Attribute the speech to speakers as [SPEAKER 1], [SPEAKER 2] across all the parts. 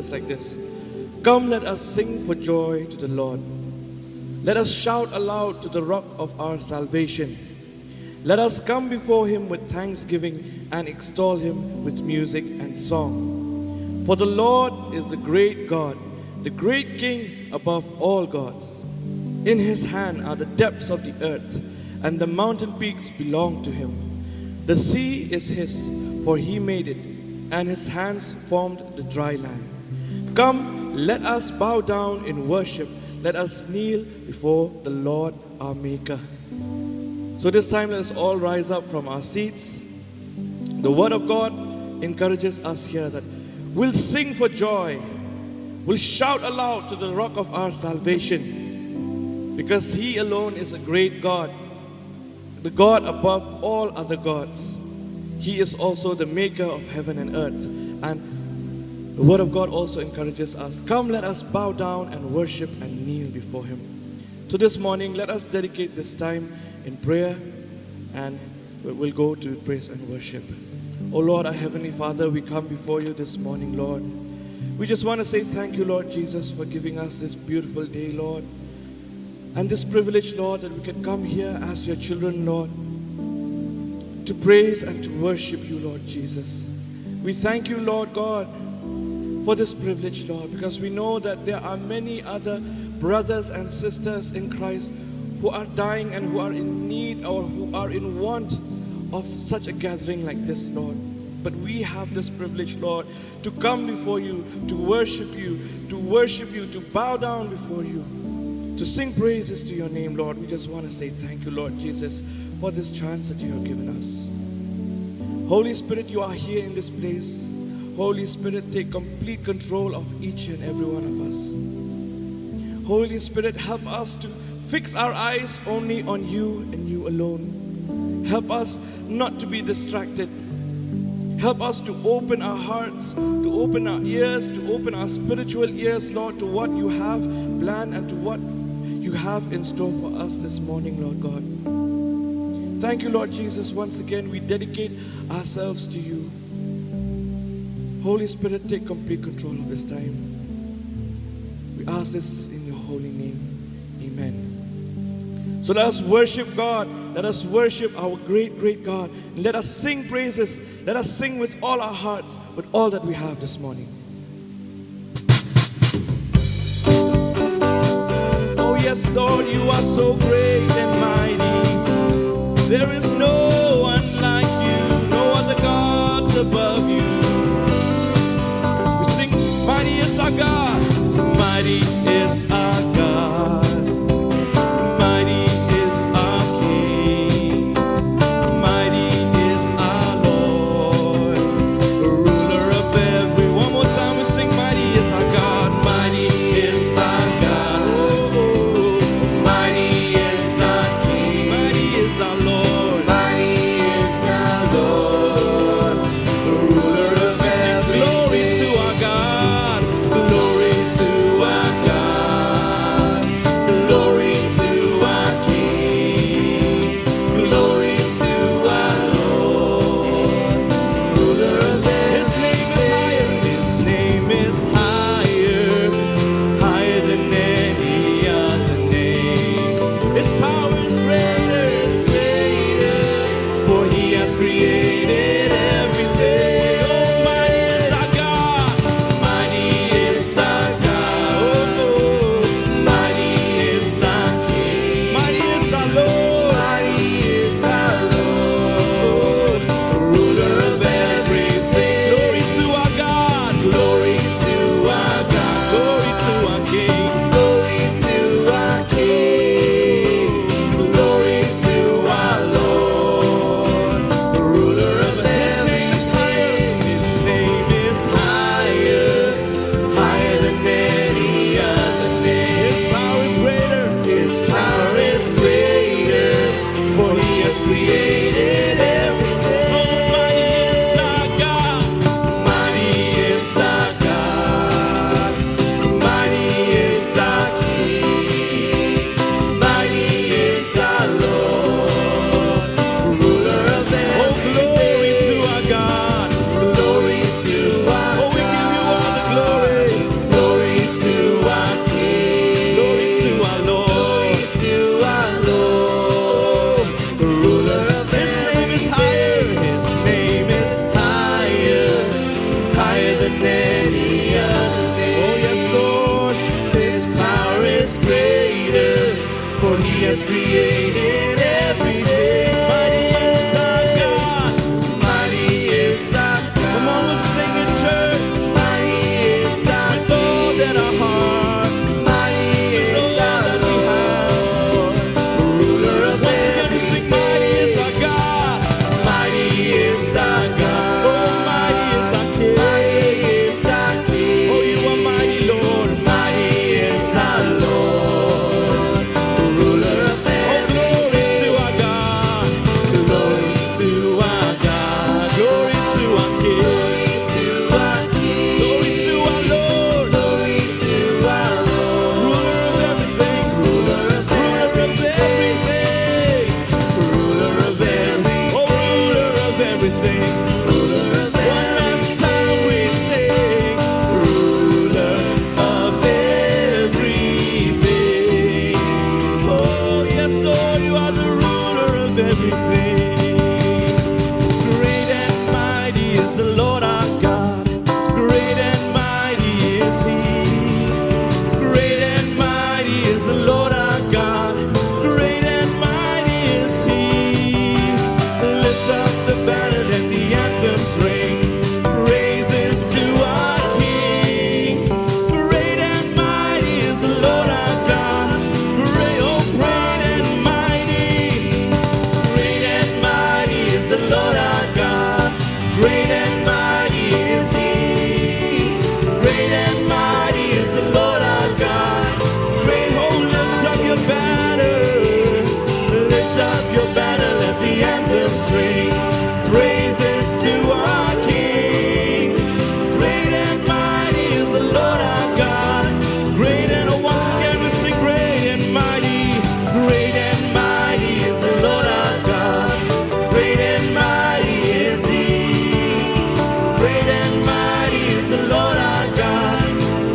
[SPEAKER 1] says like this: Come, let us sing for joy to the Lord. Let us shout aloud to the rock of our salvation. Let us come before him with thanksgiving and extol him with music and song. For the Lord is the great God, the great King above all gods. In his hand are the depths of the earth, and the mountain peaks belong to him. The sea is his, for he made it, and his hands formed the dry land. Come, let us bow down in worship. Let us kneel before the Lord our Maker. So this time let us all rise up from our seats. The Word of God encourages us here that we'll sing for joy. We'll shout aloud to the rock of our salvation, because he alone is a great God, the God above all other gods. He is also the maker of heaven and earth. And the Word of God also encourages us, come, let us bow down and worship and kneel before him. So this morning, let us dedicate this time in prayer, and we'll go to praise and worship. Oh Lord, our Heavenly Father, we come before you this morning, Lord. We just want to say thank you, Lord Jesus, for giving us this beautiful day, Lord. And this privilege, Lord, that we can come here as your children, Lord, to praise and to worship you, Lord Jesus. We thank you, Lord God, for this privilege, Lord, because we know that there are many other brothers and sisters in Christ who are dying and who are in need or who are in want of such a gathering like this, Lord. But we have this privilege, Lord, to come before you, to worship you, to bow down before you, to sing praises to your name, Lord. We just want to say thank you, Lord Jesus, for this chance that you have given us. Holy Spirit, you are here in this place. Holy Spirit, take complete control of each and every one of us. Holy Spirit, help us to fix our eyes only on you and you alone. Help us not to be distracted. Help us to open our hearts, to open our ears, to open our spiritual ears, Lord, to what you have planned and to what you have in store for us this morning, Lord God. Thank you, Lord Jesus. Once again, we dedicate ourselves to you. Holy Spirit, take complete control of this time. We ask this in your holy name. Amen. So let us worship God. Let us worship our great, great God. And let us sing praises. Let us sing with all our hearts, with all that we have this morning. Oh yes, Lord, you are so great and mighty. There is no one like you, no other gods above you. We sing, mighty is our God, mighty is our God. Mighty is our King, mighty is our Lord, ruler of every. One more time we sing, mighty is our God, mighty is our God. Oh, mighty is our King, mighty is our Lord, mighty is our Lord, ruler of every. Glory to our God, glory to our God, glory to our King, glory to our Lord, ruler of every. His name is higher, higher than any other name. His power is greater, for he has created everything. Oh, mighty is our God, mighty is our God. Oh, mighty is our King, mighty is our Lord, mighty is our Lord, ruler of everything. Glory to our God, glory to our God, glory to our King, glory to our King, glory to our Lord, ruler everything. One last time we sing, ruler of everything. Oh yes, Lord, you are the ruler of everything. Great and mighty is the Lord our God. Great and mighty is He. Great and mighty is the Lord our God. Great and mighty is He. Lift up the banner and the anthems ring. Praises to our King. Great and mighty is the Lord our God. Great, oh great and mighty. Great and mighty is the Lord our God. Great and mighty is He. Great and mighty is the Lord our God. Great, oh lift up your banner. Lift up your banner, let the anthems ring. Praises to our King. Great and mighty is the Lord our God. Great and once again we sing great and mighty. Great and mighty is the Lord our God. Great and mighty is He. Great and mighty is the Lord our God.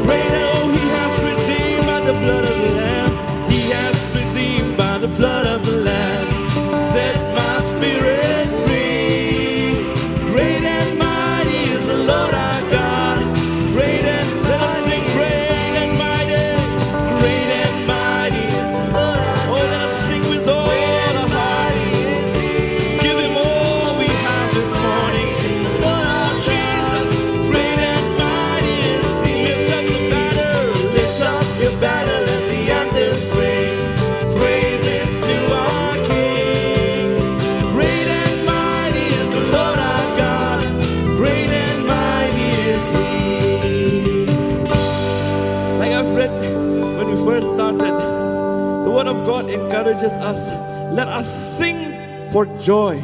[SPEAKER 1] Great and oh, He has redeemed by the blood of the Lamb. He has redeemed by the blood of the Lamb. Set my spirit free. Great and mighty is the Lord our God. Great and let us sing great and mighty. Great and mighty is the Lord our God. Oh, let us sing with all our heart. Give Him all we have this morning. Oh, Jesus, great and mighty is He. Lift up the banner. Lift up your banner, let the anthems ring. Praises to our King. Great and mighty is the Lord our God. Great and mighty is He. Like I've read when we first started, the Word of God encourages us. Let us sing for joy.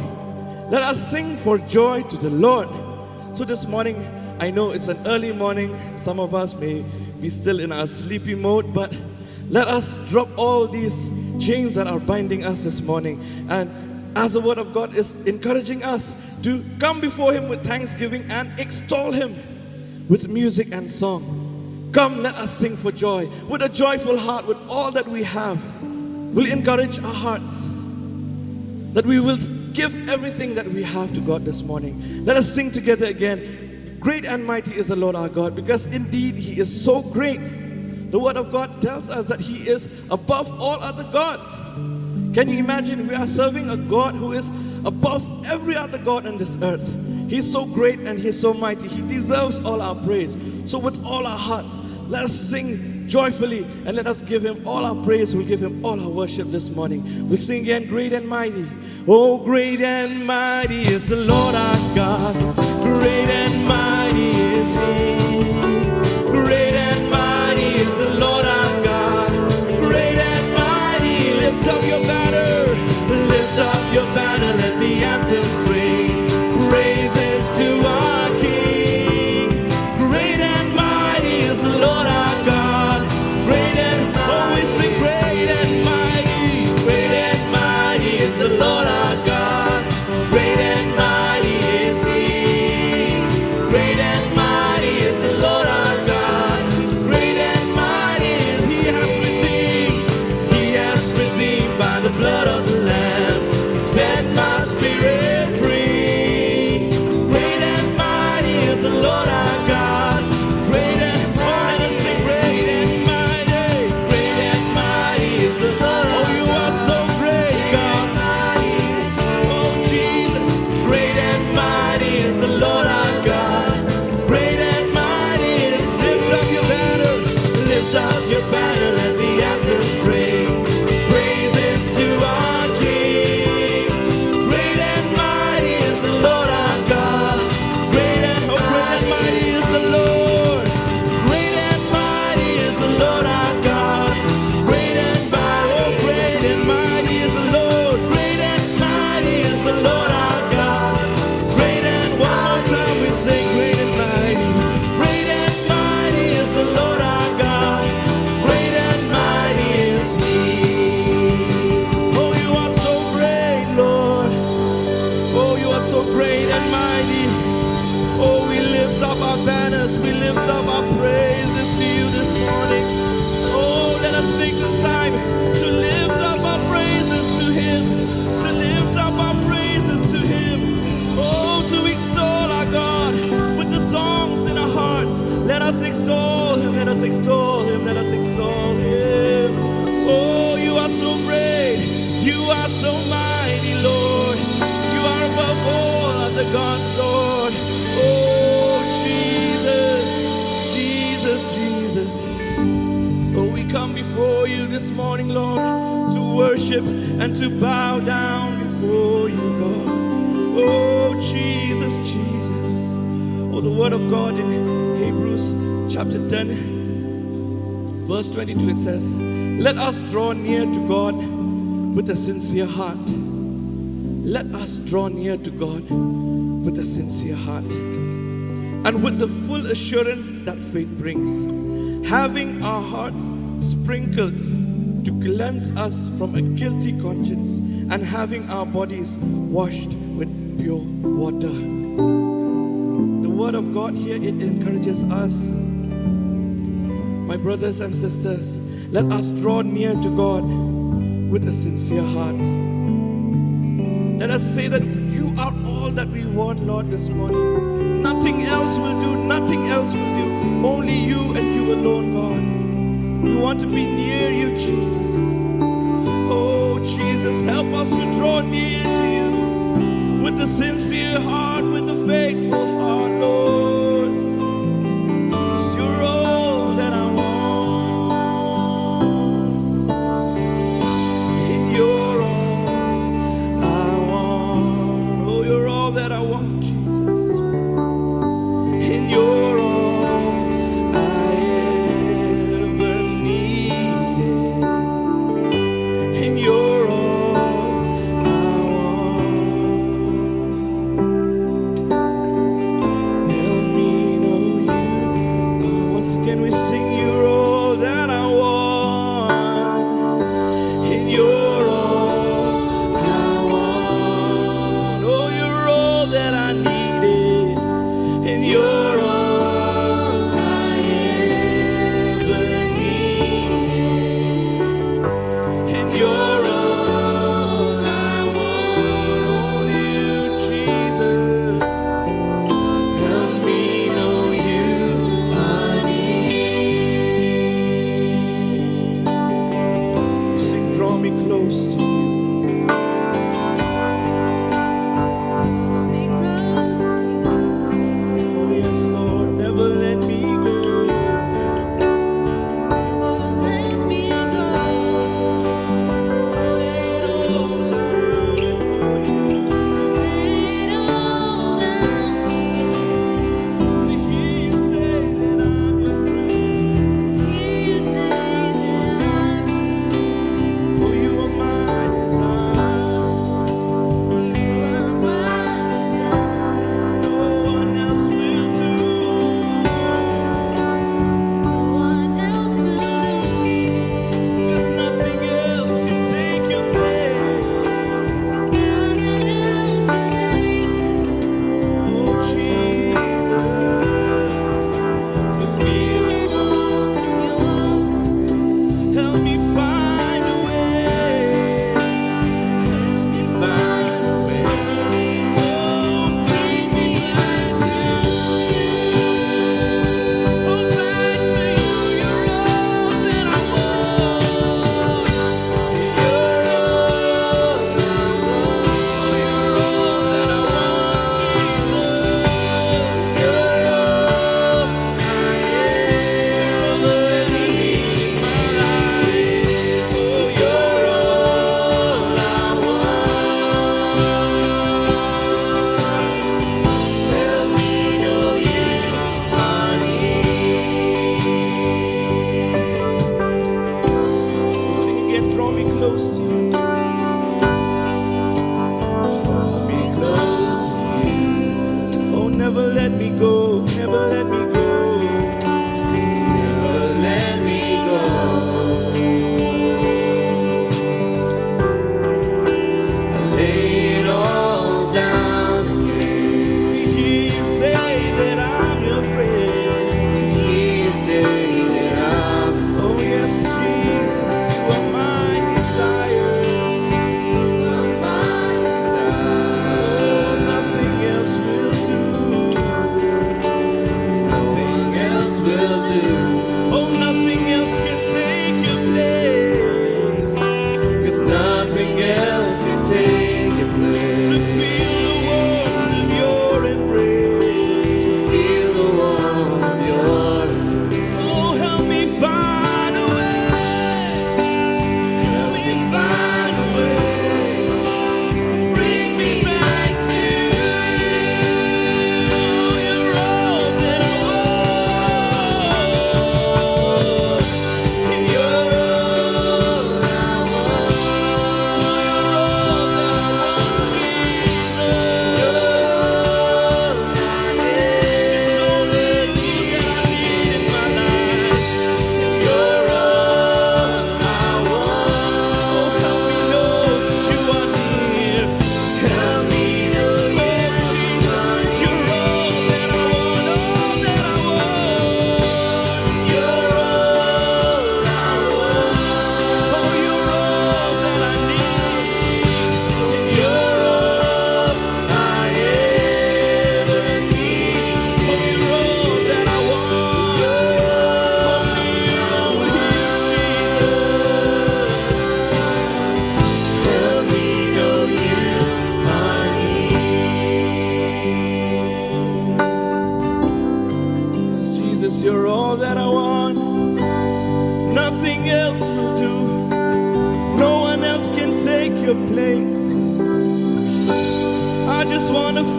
[SPEAKER 1] Let us sing for joy to the Lord. So this morning, I know it's an early morning. Some of us may be still in our sleepy mode, but let us drop all these chains that are binding us this morning. And as the Word of God is encouraging us to come before Him with thanksgiving and extol Him with music and song. Come, let us sing for joy. With a joyful heart, with all that we have, we'll encourage our hearts that we will give everything that we have to God this morning. Let us sing together again. Great and mighty is the Lord our God, because indeed He is so great. The Word of God tells us that He is above all other gods. Can you imagine? We are serving a God who is above every other God on this earth. He's so great and He's so mighty. He deserves all our praise. So with all our hearts, let us sing joyfully and let us give Him all our praise. We'll give Him all our worship this morning. We sing again, great and mighty. Oh, great and mighty is the Lord our God. Great and mighty is He. Great and mighty is the Lord our God. Great and mighty, lift up your banner. Lift up your banner, let the anthems ring. Praises to our King. Great and mighty is the Lord our God. Great and always sing great and mighty. Great and mighty is the Lord our God. Great and mighty is He. Great and mighty is the Lord our God. Great and mighty is He. Has redeemed. He has redeemed by the blood of the Lamb. He set my spirit free. Great and mighty is the Lord our God. Great and mighty is the great and mighty. Great and mighty is the Lord. Oh, you are so great, God. Oh, Jesus. Great and mighty is the Lord our God. Great and mighty is. Lift up your banner. Lift up your banner. Let the anthems ring. Praises to our King. Great and mighty is the Lord our God. Great and mighty is the Lord. Great and mighty is the Lord our God. Great and mighty, oh great and mighty is the Lord. Great and mighty is the Lord our God. Great and one more time. so great and mighty. Oh, we lift up our banners, we lift up our praises to you this morning. Oh, let us take this time to lift up our praises to him, to lift up our praises to him. Oh, to extol our God with the songs in our hearts. Let us extol him, let us extol him, let us extol him. Oh, you are so great, you are so mighty, Lord. You are above all other gods, Lord. Oh, Jesus, Jesus, Jesus. Oh, we come before you this morning, Lord, to worship and to bow down before you, God. Oh, Jesus, Jesus. Oh, the word of God in Hebrews chapter 10, verse 22, it says, let us draw near to God with a sincere heart. Let us draw near to God with a sincere heart and with the full assurance that faith brings, having our hearts sprinkled to cleanse us from a guilty conscience and having our bodies washed with pure water. The word of God here, it encourages us, my brothers and sisters, let us draw near to God with a sincere heart. Let us say that you are all that we want, Lord, this morning. Nothing else will do, nothing else will do. Only you and you alone, God. We want to be near you, Jesus. Oh, Jesus, help us to draw near to you with the sincere heart, with the faithful heart, Lord. 'Cause you're all that I want. You're all I want. Oh, you're all that I want, Jesus. And you're all I ever needed. And you're all I want. Help me know you. Oh, once again we sing, you're all that I want. And you're all I want. Oh, you're all that I needed. And you're all I ever needed. And you're all I want. You, Jesus. Help me know you are near. Sing, draw me close to you. Oh, yes, Lord, never let me go. I lay it all down before you. To hear you say that I'm your friend. Oh, you are my desire. No one else will do. 'Cause nothing else can take your place. Oh, Jesus, to feel help me find a way. Help me find a way. Oh, bring me back to you. Oh, back to you. You're all that I want. You're all I want. You're all that I want, Jesus. You're all I ever need in my life. Oh, you're all I want. Help me know you are near. We sing again, draw me close to you. Draw me close to you. Oh, never let me go, never let me go. Never let me go. I lay it all down again.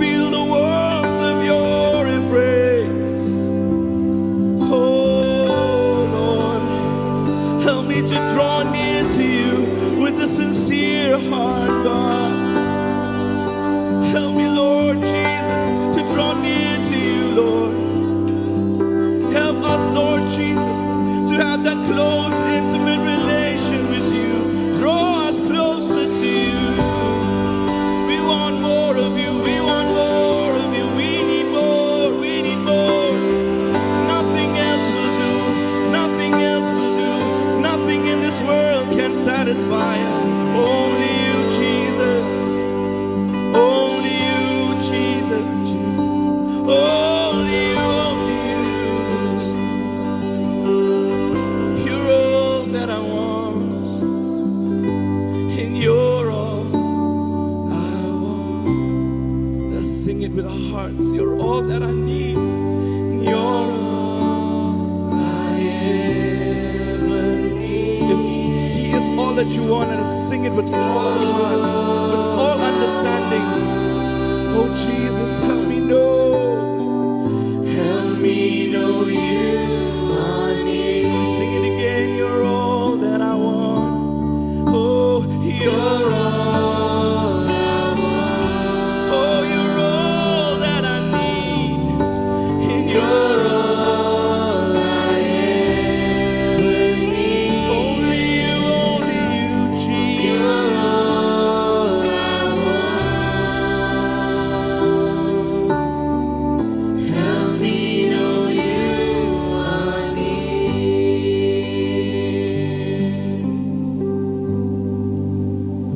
[SPEAKER 1] feel the warmth of your embrace. Oh Lord, help me to draw near to you with a sincere heart, God. Help me, Lord Jesus, to draw near to you, Lord. Help us, Lord Jesus, to have that close, intimate relation with you. Draw us closer to you. We want more of you. We want more of you. We need more. We need more. Nothing else will do. Nothing else will do. Nothing in this world can satisfy us. Only you, Jesus. Only you, Jesus, Jesus. Only you, only you. You're all that I want, and you're all I want. Let's sing it with our hearts. You're all that I need, and you're all I ever need. If He is all that you want, let us sing it with all our hearts, with all understanding. Oh Jesus, help me know. Help me know you are near. Sing it again. You're all that I want. Oh, you're all I want. Oh, you're all that I need. And you're all I ever need. Only you, Jesus. You're all I want. Help me know you are near.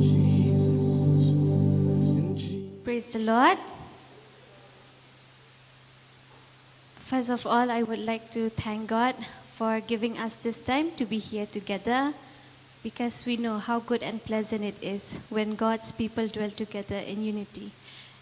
[SPEAKER 1] Jesus. In Jesus.
[SPEAKER 2] Praise the Lord. First of all, I would like to thank God for giving us this time to be here together, because we know how good and pleasant it is when God's people dwell together in unity.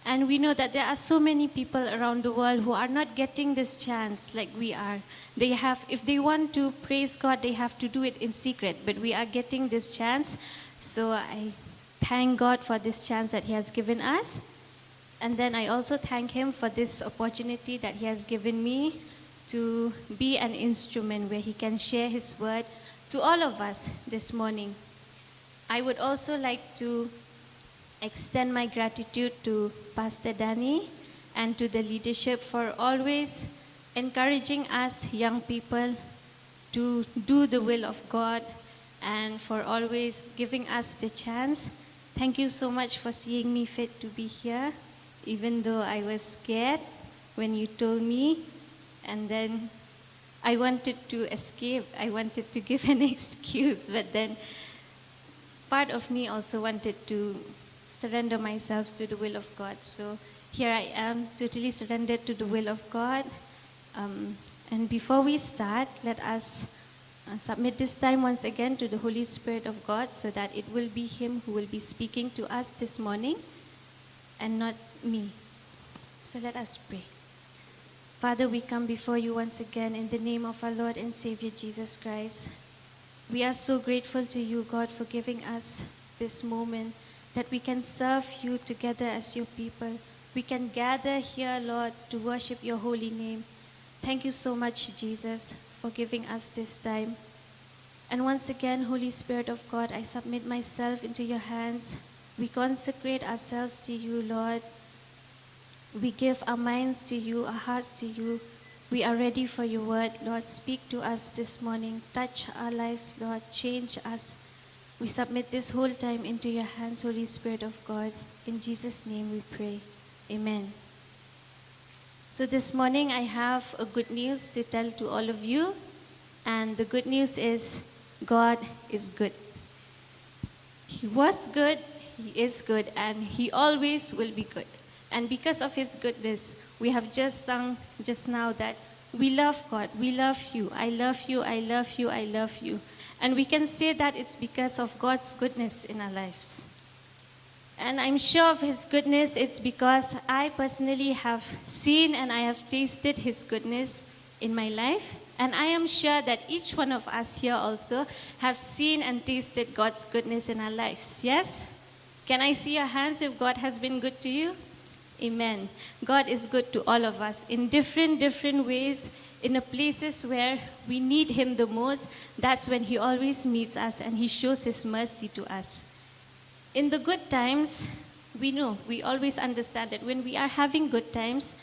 [SPEAKER 2] And we know that there are so many people around the world who are not getting this chance like we are. They have, if they want to praise God, they have to do it in secret, but we are getting this chance. So I thank God for this chance that He has given us. And then I also thank Him for this opportunity that He has given me to be an instrument where He can share His word to all of us this morning. I would also like to extend my gratitude to Pastor Danny and to the leadership for always encouraging us young people to do the will of God, and for always giving us the chance. Thank you so much for seeing me fit to be here, even though I was scared when you told me, and then I wanted to escape. I wanted to give an excuse, but then part of me also wanted to surrender myself to the will of God. So here I am, totally surrendered to the will of God. And before we start, let us submit this time once again to the Holy Spirit of God, so that it will be Him who will be speaking to us this morning and not me. So let us pray. Father, we come before you once again in the name of our Lord and Savior Jesus Christ. We are so grateful to you, God, for giving us this moment that we can serve you together as your people. We can gather here, Lord, to worship your holy name. Thank you so much, Jesus, for giving us this time. And once again, Holy Spirit of God, I submit myself into your hands. We consecrate ourselves to you, Lord. We give our minds to you, our hearts to you. We are ready for your word. Lord, speak to us this morning. Touch our lives, Lord. Change us. We submit this whole time into your hands, Holy Spirit of God. In Jesus' name we pray. Amen. So this morning I have a good news to tell to all of you. And the good news is God is good. He was good, He is good, and He always will be good. And because of His goodness, we have just sung just now that we love God, we love you, I love you, I love you, I love you. And we can say that it's because of God's goodness in our lives. And I'm sure of His goodness, it's because I personally have seen and I have tasted His goodness in my life. And I am sure that each one of us here also have seen and tasted God's goodness in our lives. Yes? Can I see your hands if God has been good to you? Amen. God is good to all of us in different ways. In the places where we need Him the most, that's when He always meets us and He shows His mercy to us. In the good times, we always understand that when we are having good times,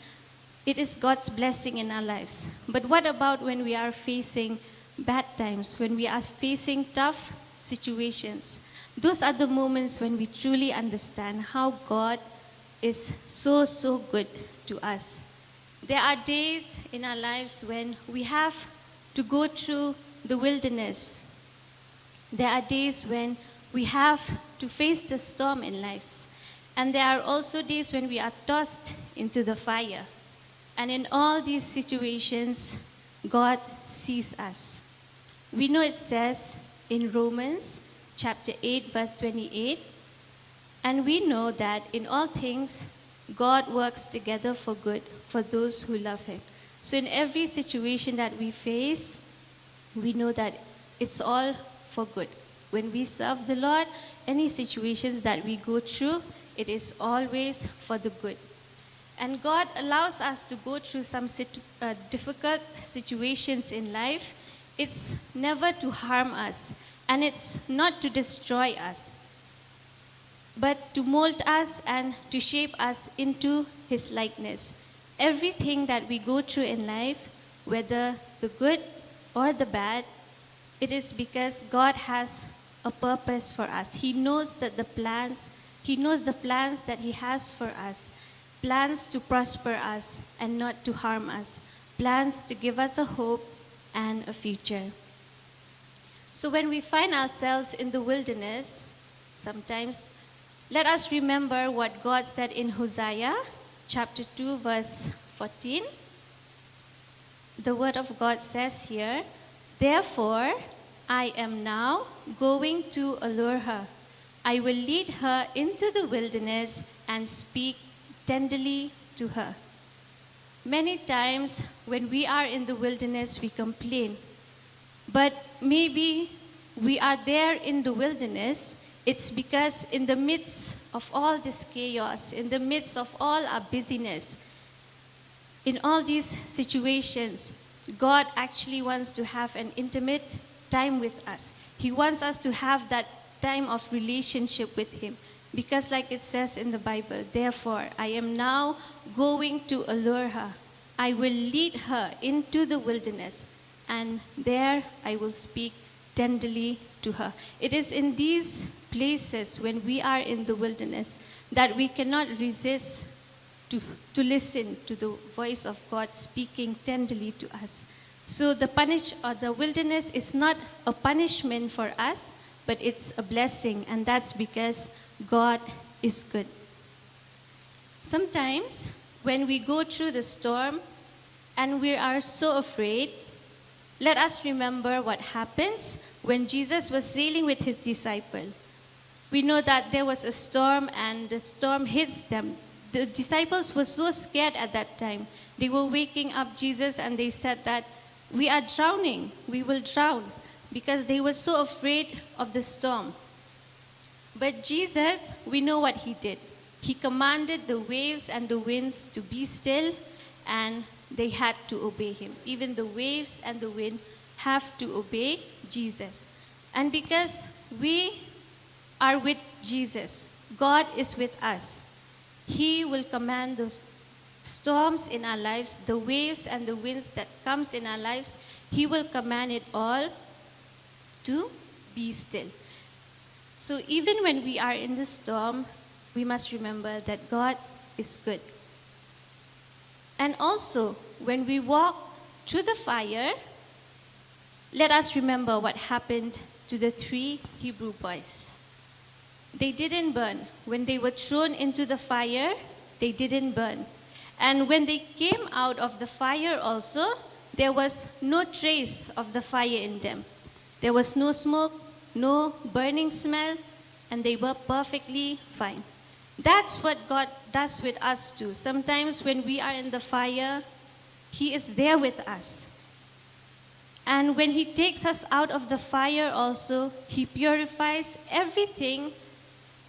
[SPEAKER 2] it is God's blessing in our lives. But what about when we are facing bad times, when we are facing tough situations? Those are the moments when we truly understand how God is so good to us. There are days in our lives when we have to go through the wilderness. There are days when we have to face the storm in life. And there are also days when we are tossed into the fire. And in all these situations, God sees us. We know it says in Romans chapter 8, verse 28, and we know that in all things, God works together for good for those who love Him. So in every situation that we face, we know that it's all for good. When we serve the Lord, any situations that we go through, it is always for the good. And God allows us to go through some difficult situations in life. It's never to harm us, and it's not to destroy us, but to mold us and to shape us into His likeness. Everything that we go through in life, whether the good or the bad, it is because God has a purpose for us. He knows the plans that He has for us, plans to prosper us and not to harm us, plans to give us a hope and a future. So when we find ourselves in the wilderness, sometimes let us remember what God said in Hosea chapter 2, verse 14. The word of God says here, "Therefore, I am now going to allure her. I will lead her into the wilderness and speak tenderly to her." Many times when we are in the wilderness, we complain. But maybe we are there in the wilderness, it's because in the midst of all this chaos, in the midst of all our busyness, in all these situations, God actually wants to have an intimate time with us. He wants us to have that time of relationship with Him. Because like it says in the Bible, "Therefore, I am now going to allure her. I will lead her into the wilderness, and there I will speak tenderly to her." It is in these places when we are in the wilderness that we cannot resist to listen to the voice of God speaking tenderly to us. So the wilderness is not a punishment for us, but it's a blessing, and that's because God is good. Sometimes when we go through the storm and we are so afraid, let us remember what happens when Jesus was sailing with His disciples. We know that there was a storm and the storm hits them. The disciples were so scared at that time. They were waking up Jesus and they said that, "We are drowning, we will drown," because they were so afraid of the storm. But Jesus, we know what He did. He commanded the waves and the winds to be still, and they had to obey Him. Even the waves and the wind have to obey Jesus. And because we are with Jesus, God is with us, He will command the storms in our lives, the waves and the winds that comes in our lives, He will command it all to be still. So even when we are in the storm, we must remember that God is good. And also, when we walk through the fire, let us remember what happened to the 3 Hebrew boys. They didn't burn. When they were thrown into the fire, they didn't burn. And when they came out of the fire also, there was no trace of the fire in them. There was no smoke, no burning smell, and they were perfectly fine. That's what God does with us too. Sometimes when we are in the fire, He is there with us. And when He takes us out of the fire also, He purifies everything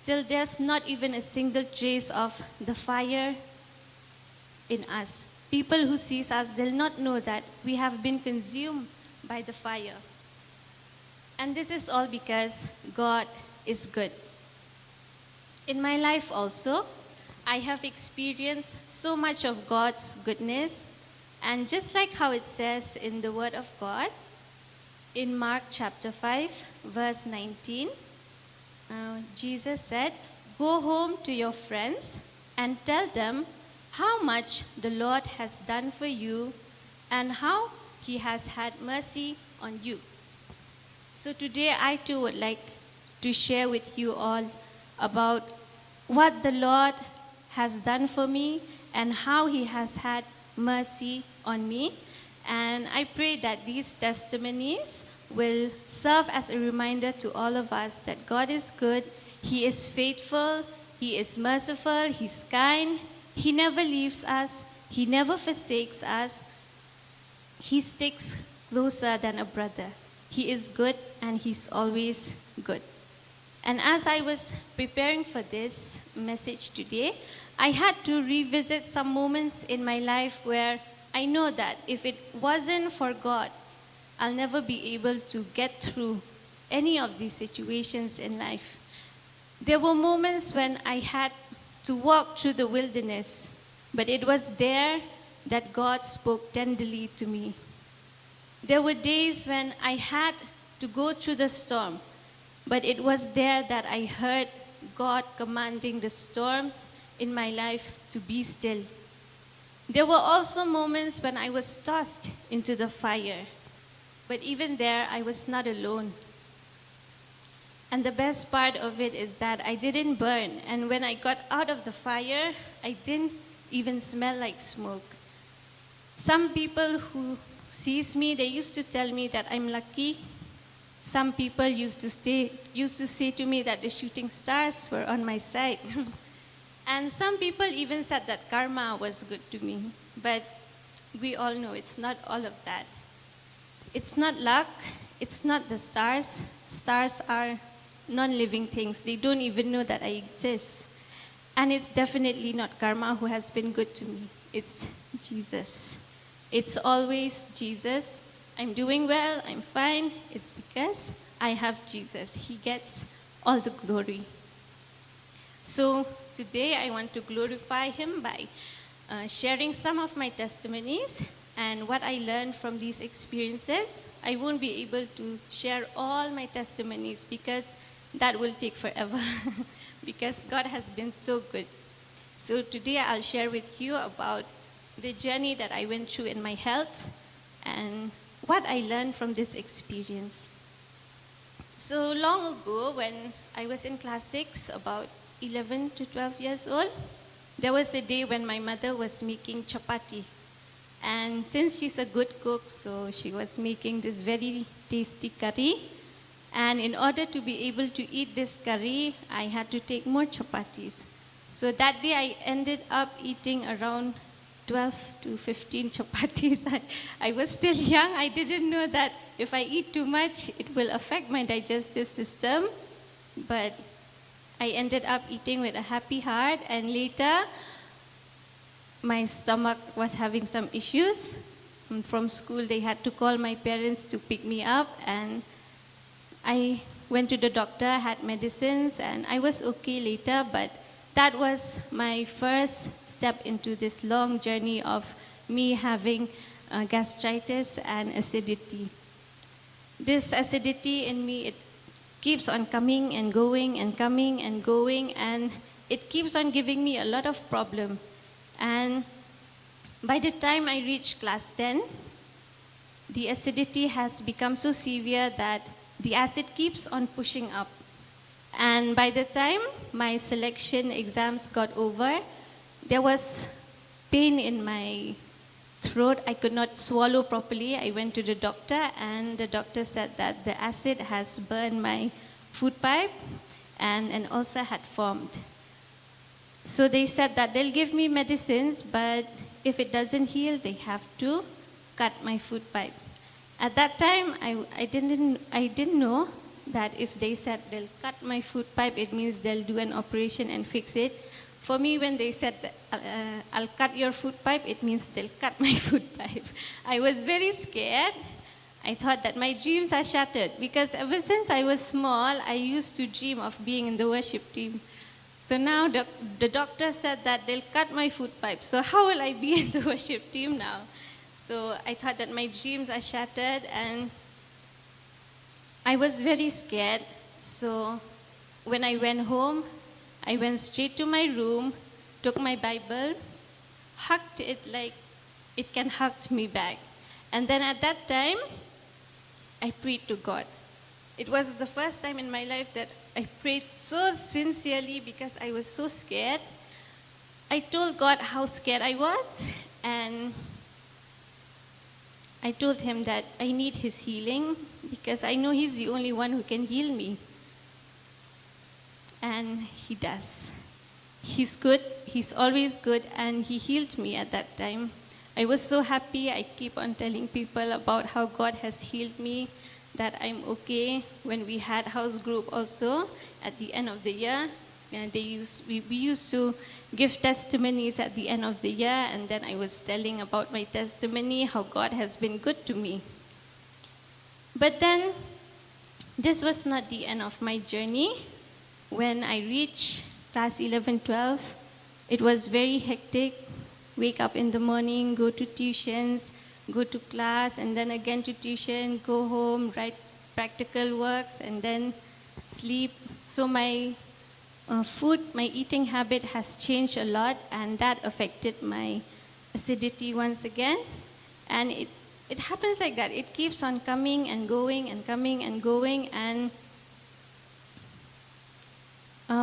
[SPEAKER 2] till there's not even a single trace of the fire in us. People who sees us, they'll not know that we have been consumed by the fire. And this is all because God is good. In my life also, I have experienced so much of God's goodness. And just like how it says in the Word of God, in Mark chapter 5, verse 19, Jesus said, "Go home to your friends and tell them how much the Lord has done for you and how he has had mercy on you." So today I too would like to share with you all about what the Lord has done for me and how he has had mercy on me. And I pray that these testimonies will serve as a reminder to all of us that God is good, he is faithful, he is merciful, he's kind, he never leaves us, he never forsakes us, he sticks closer than a brother. He is good and he's always good. And as I was preparing for this message today, I had to revisit some moments in my life where I know that if it wasn't for God, I'll never be able to get through any of these situations in life. There were moments when I had to walk through the wilderness, but it was there that God spoke tenderly to me. There were days when I had to go through the storm, but it was there that I heard God commanding the storms in my life to be still. There were also moments when I was tossed into the fire, but even there I was not alone. And the best part of it is that I didn't burn, and when I got out of the fire, I didn't even smell like smoke. Some people who sees me, they used to tell me that I'm lucky. Some people used to say to me that the shooting stars were on my side. And some people even said that karma was good to me. But we all know it's not all of that. It's not luck. It's not the stars. Stars are non-living things. They don't even know that I exist. And it's definitely not karma who has been good to me. It's Jesus. It's always Jesus. I'm doing well, I'm fine. It's because I have Jesus. He gets all the glory. So today I want to glorify him by sharing some of my testimonies and what I learned from these experiences. I won't be able to share all my testimonies because that will take forever because God has been so good. So today I'll share with you about the journey that I went through in my health and what I learned from this experience. So long ago, when I was in class 6, about 11 to 12 years old, there was a day when my mother was making chapati. And since she's a good cook, so she was making this very tasty curry. And in order to be able to eat this curry, I had to take more chapatis. So that day I ended up eating around 12 to 15 chapatis. I was still young. I didn't know that if I eat too much, it will affect my digestive system. But I ended up eating with a happy heart. And later, my stomach was having some issues. From school, they had to call my parents to pick me up. And I went to the doctor, had medicines, and I was okay later. But that was my first step into this long journey of me having gastritis and acidity. This acidity in me, it keeps on coming and going and coming and going, and it keeps on giving me a lot of problem. And by the time I reached class 10, the acidity has become so severe that the acid keeps on pushing up. And by the time my selection exams got over, there was pain in my throat. I could not swallow properly. I went to the doctor, and the doctor said that the acid has burned my food pipe and an ulcer had formed. So they said that they'll give me medicines, but if it doesn't heal, they have to cut my food pipe. At that time, I didn't know that if they said they'll cut my food pipe, it means they'll do an operation and fix it. For me, when they said, that, I'll cut your food pipe, it means they'll cut my food pipe. I was very scared. I thought that my dreams are shattered because ever since I was small, I used to dream of being in the worship team. So now the doctor said that they'll cut my food pipe. So how will I be in the worship team now? So I thought that my dreams are shattered, and I was very scared. So when I went home, I went straight to my room, took my Bible, hugged it like it can hug me back. And then at that time, I prayed to God. It was the first time in my life that I prayed so sincerely because I was so scared. I told God how scared I was, and I told him that I need his healing because I know he's the only one who can heal me. And he does. He's good, he's always good, and he healed me at that time. I was so happy. I keep on telling people about how God has healed me, that I'm okay. When we had house group also, at the end of the year, we used to give testimonies at the end of the year, and then I was telling about my testimony, how God has been good to me. But then, this was not the end of my journey. When I reached class 11, 12, it was very hectic. Wake up in the morning, go to tuitions, go to class, and then again to tuition, go home, write practical works, and then sleep. So my my eating habit has changed a lot, and that affected my acidity once again. And it happens like that. It keeps on coming and going and coming and going, and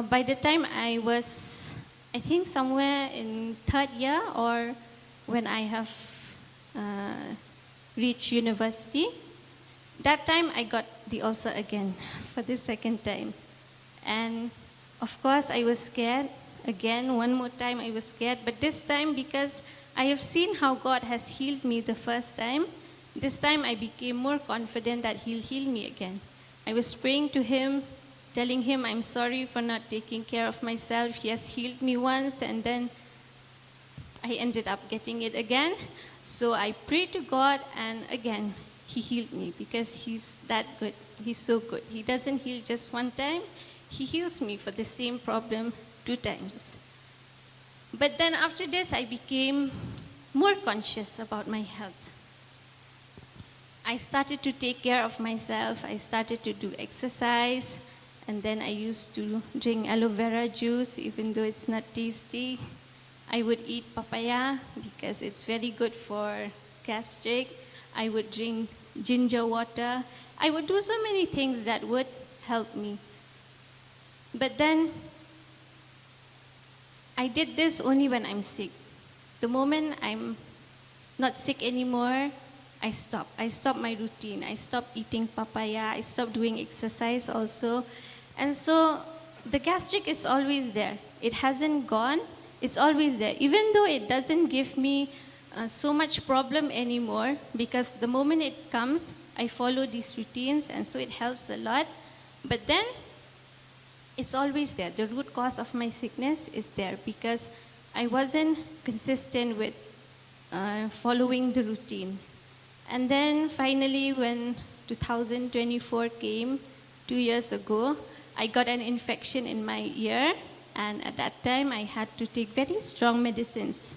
[SPEAKER 2] by the time I was, I think somewhere in third year, or when I have reached university, that time I got the ulcer again for the second time. And of course I was scared. Again, one more time I was scared. But this time, because I have seen how God has healed me the first time, this time I became more confident that he'll heal me again. I was praying to him, telling him I'm sorry for not taking care of myself. He has healed me once, and then I ended up getting it again. So I prayed to God, and again, he healed me because he's that good. He's so good. He doesn't heal just one time. He heals me for the same problem 2 times. But then after this, I became more conscious about my health. I started to take care of myself. I started to do exercise. And then I used to drink aloe vera juice, even though it's not tasty. I would eat papaya because it's very good for gastric. I would drink ginger water. I would do so many things that would help me. But then I did this only when I'm sick. The moment I'm not sick anymore, I stop. I stop my routine. I stop eating papaya. I stop doing exercise also. And so the gastric is always there. It hasn't gone. It's always there. Even though it doesn't give me so much problem anymore, because the moment it comes, I follow these routines, and so it helps a lot. But then it's always there. The root cause of my sickness is there because I wasn't consistent with following the routine. And then finally, when 2024 came, 2 years ago, I got an infection in my ear, and at that time I had to take very strong medicines.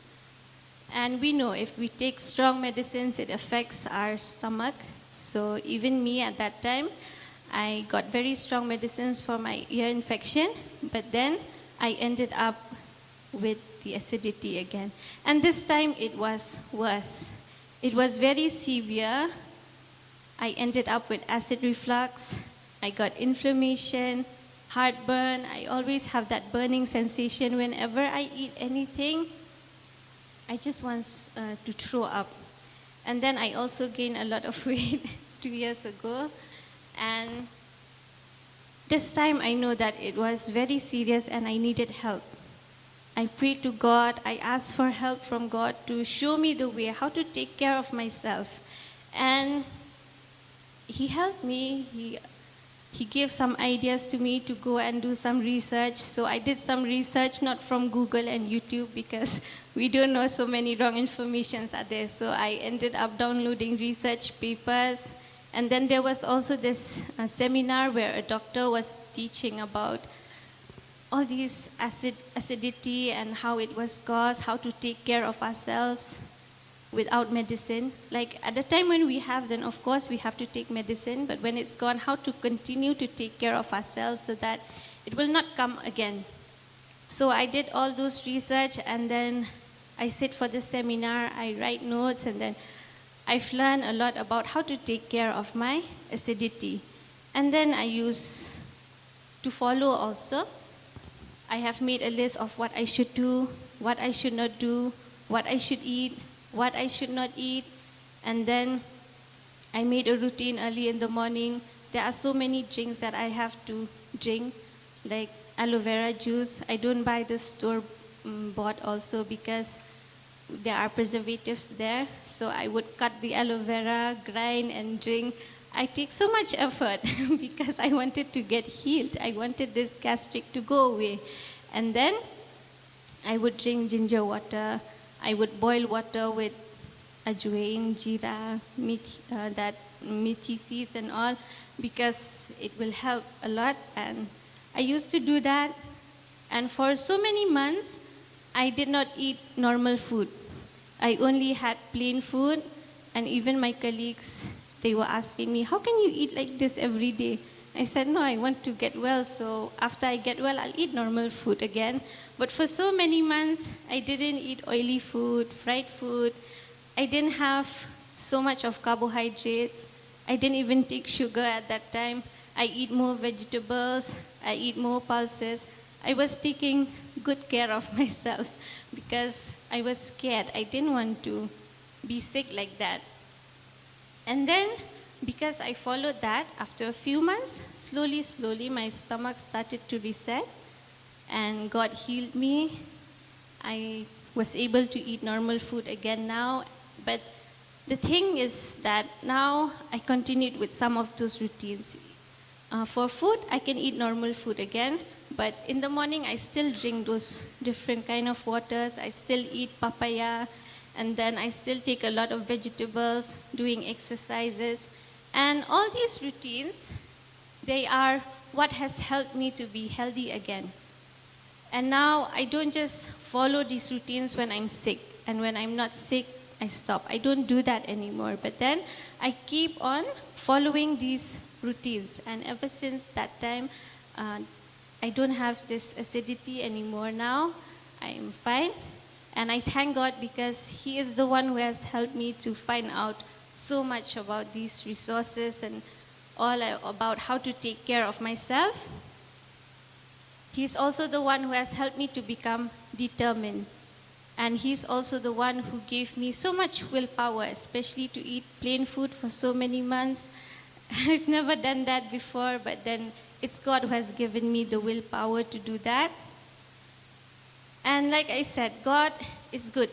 [SPEAKER 2] And we know if we take strong medicines, it affects our stomach. So even me at that time, I got very strong medicines for my ear infection, but then I ended up with the acidity again. And this time it was worse. It was very severe. I ended up with acid reflux. I got inflammation, heartburn. I always have that burning sensation whenever I eat anything. I just want to throw up. And then I also gained a lot of weight 2 years ago. And this time I know that it was very serious and I needed help. I prayed to God. I asked for help from God to show me the way, how to take care of myself. And He helped me. he gave some ideas to me to go and do some research. So I did some research, not from Google and YouTube, because we don't know, so many wrong informations are there. So I ended up downloading research papers. And then there was also this seminar where a doctor was teaching about all these acidity and how it was caused, how to take care of ourselves without medicine. Like at the time when we have, then of course we have to take medicine, but when it's gone, how to continue to take care of ourselves so that it will not come again. So I did all those research, and then I sit for the seminar, I write notes, and then I've learned a lot about how to take care of my acidity. And then I use to follow also. I have made a list of what I should do, what I should not do, what I should eat, what I should not eat. And then I made a routine early in the morning. There are so many drinks that I have to drink, like aloe vera juice. I don't buy the store bought also because there are preservatives there. So I would cut the aloe vera, grind and drink. I take so much effort because I wanted to get healed. I wanted this gastric to go away. And then I would drink ginger water. I would boil water with ajwain, jeera, methi seeds and all, because it will help a lot. And I used to do that. And for so many months, I did not eat normal food. I only had plain food. And even my colleagues, they were asking me, how can you eat like this every day? I said, no, I want to get well, so after I get well, I'll eat normal food again. But for so many months, I didn't eat oily food, fried food. I didn't have so much of carbohydrates. I didn't even take sugar at that time. I eat more vegetables. I eat more pulses. I was taking good care of myself because I was scared. I didn't want to be sick like that. And then, because I followed that, after a few months, slowly, my stomach started to reset, and God healed me. I was able to eat normal food again now, but the thing is that now I continued with some of those routines. For food, I can eat normal food again, but in the morning, I still drink those different kind of waters. I still eat papaya, and then I still take a lot of vegetables, doing exercises. And all these routines, they are what has helped me to be healthy again. And now I don't just follow these routines when I'm sick. And when I'm not sick, I stop. I don't do that anymore. But then I keep on following these routines. And ever since that time, I don't have this acidity anymore now. I'm fine. And I thank God because He is the one who has helped me to find out so much about these resources and all about how to take care of myself. He's also the one who has helped me to become determined. And He's also the one who gave me so much willpower, especially to eat plain food for so many months. I've never done that before, but then it's God who has given me the willpower to do that. And like I said, God is good.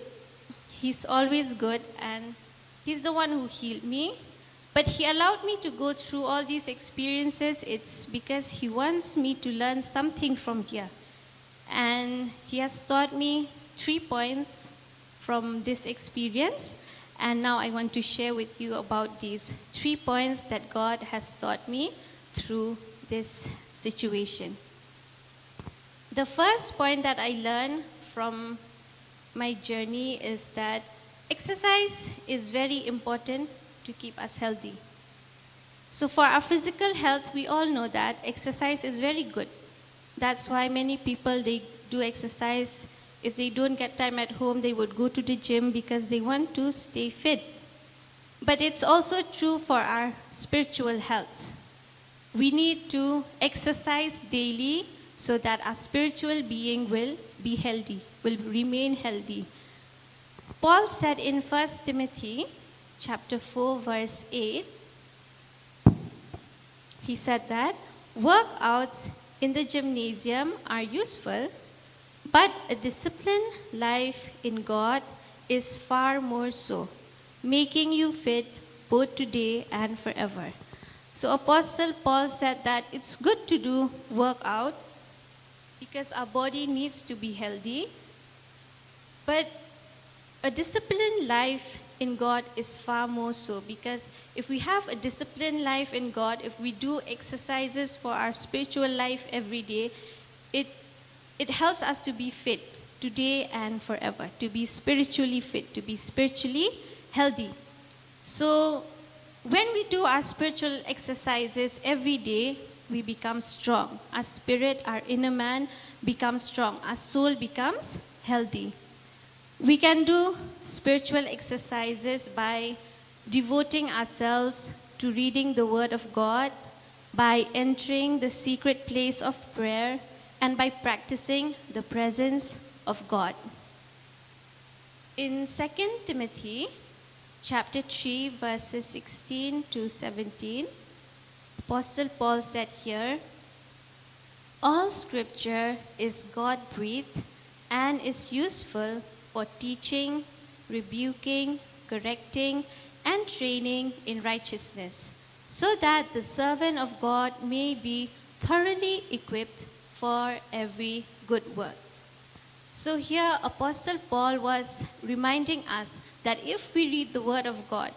[SPEAKER 2] He's always good, and He's the one who healed me. But He allowed me to go through all these experiences. It's because He wants me to learn something from here. And He has taught me 3 points from this experience. And now I want to share with you about these 3 points that God has taught me through this situation. The first point that I learned from my journey is that exercise is very important to keep us healthy. So for our physical health, we all know that exercise is very good. That's why many people, they do exercise. If they don't get time at home, they would go to the gym because they want to stay fit. But it's also true for our spiritual health. We need to exercise daily so that our spiritual being will be healthy, will remain healthy. Paul said in 1 Timothy chapter 4, verse 8, he said that workouts in the gymnasium are useful, but a disciplined life in God is far more so, making you fit both today and forever. So Apostle Paul said that it's good to do workout because our body needs to be healthy, but a disciplined life in God is far more so, because if we have a disciplined life in God, if we do exercises for our spiritual life every day, it helps us to be fit today and forever, to be spiritually fit, to be spiritually healthy. So when we do our spiritual exercises every day, we become strong. Our spirit, our inner man becomes strong. Our soul becomes healthy. We can do spiritual exercises by devoting ourselves to reading the Word of God, by entering the secret place of prayer, and by practicing the presence of God. In 2 Timothy chapter 3, verses 16 to 17, Apostle Paul said here, "All scripture is God-breathed and is useful for teaching, rebuking, correcting, and training in righteousness, so that the servant of God may be thoroughly equipped for every good work." So here Apostle Paul was reminding us that if we read the Word of God,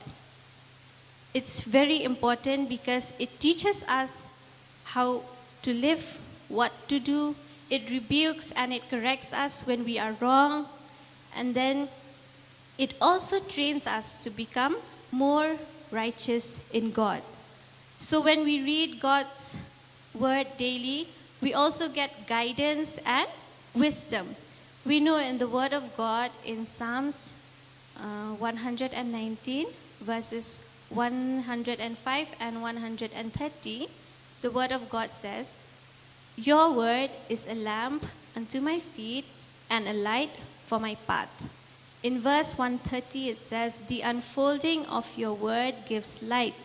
[SPEAKER 2] it's very important because it teaches us how to live, what to do. It rebukes and it corrects us when we are wrong. And then it also trains us to become more righteous in God. So when we read God's Word daily, we also get guidance and wisdom. We know in the Word of God in Psalms 119, verses 105 and 130, the Word of God says, "Your word is a lamp unto my feet and a light for my path." In verse 130 it says, "The unfolding of your word gives light.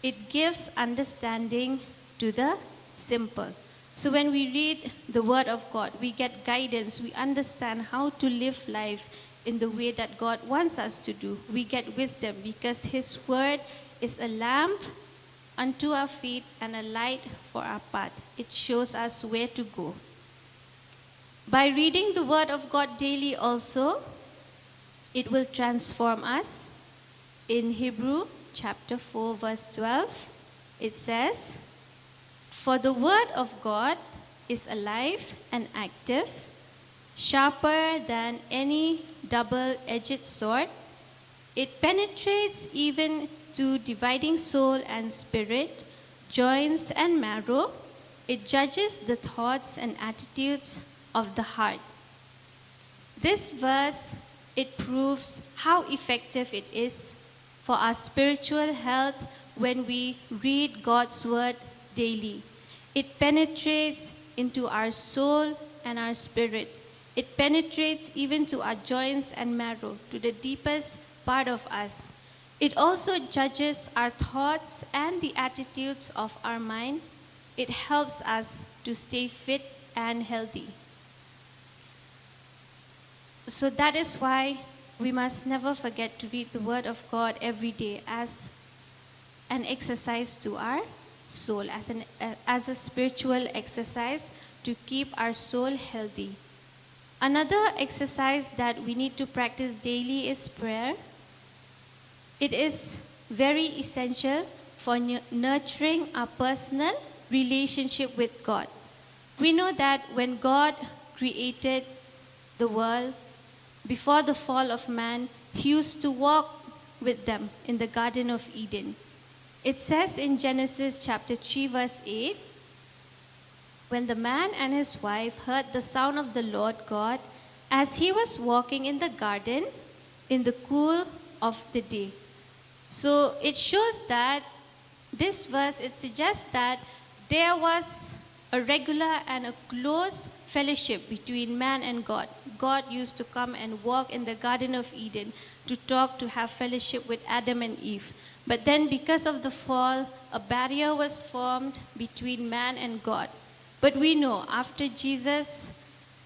[SPEAKER 2] It gives understanding to the simple." So when we read the Word of God, we get guidance. We understand how to live life in the way that God wants us to do. We get wisdom because His Word is a lamp unto our feet and a light for our path. It shows us where to go. By reading the Word of God daily also, it will transform us. In Hebrew chapter 4, verse 12, it says, "For the Word of God is alive and active, sharper than any double-edged sword. It penetrates even to dividing soul and spirit, joints and marrow. It judges the thoughts and attitudes of the heart." This verse, it proves how effective it is for our spiritual health when we read God's Word daily. It penetrates into our soul and our spirit. It penetrates even to our joints and marrow, to the deepest part of us. It also judges our thoughts and the attitudes of our mind. It helps us to stay fit and healthy. So that is why we must never forget to read the Word of God every day as an exercise to our soul, as a spiritual exercise to keep our soul healthy. Another exercise that we need to practice daily is prayer. It is very essential for nurturing our personal relationship with God. We know that when God created the world, before the fall of man, He used to walk with them in the Garden of Eden. It says in Genesis chapter 3, verse 8, "When the man and his wife heard the sound of the Lord God as He was walking in the garden in the cool of the day." So it shows that this verse, it suggests that there was a regular and a close fellowship between man and God. God used to come and walk in the Garden of Eden to talk, to have fellowship with Adam and Eve. But then because of the fall, a barrier was formed between man and God. But we know after Jesus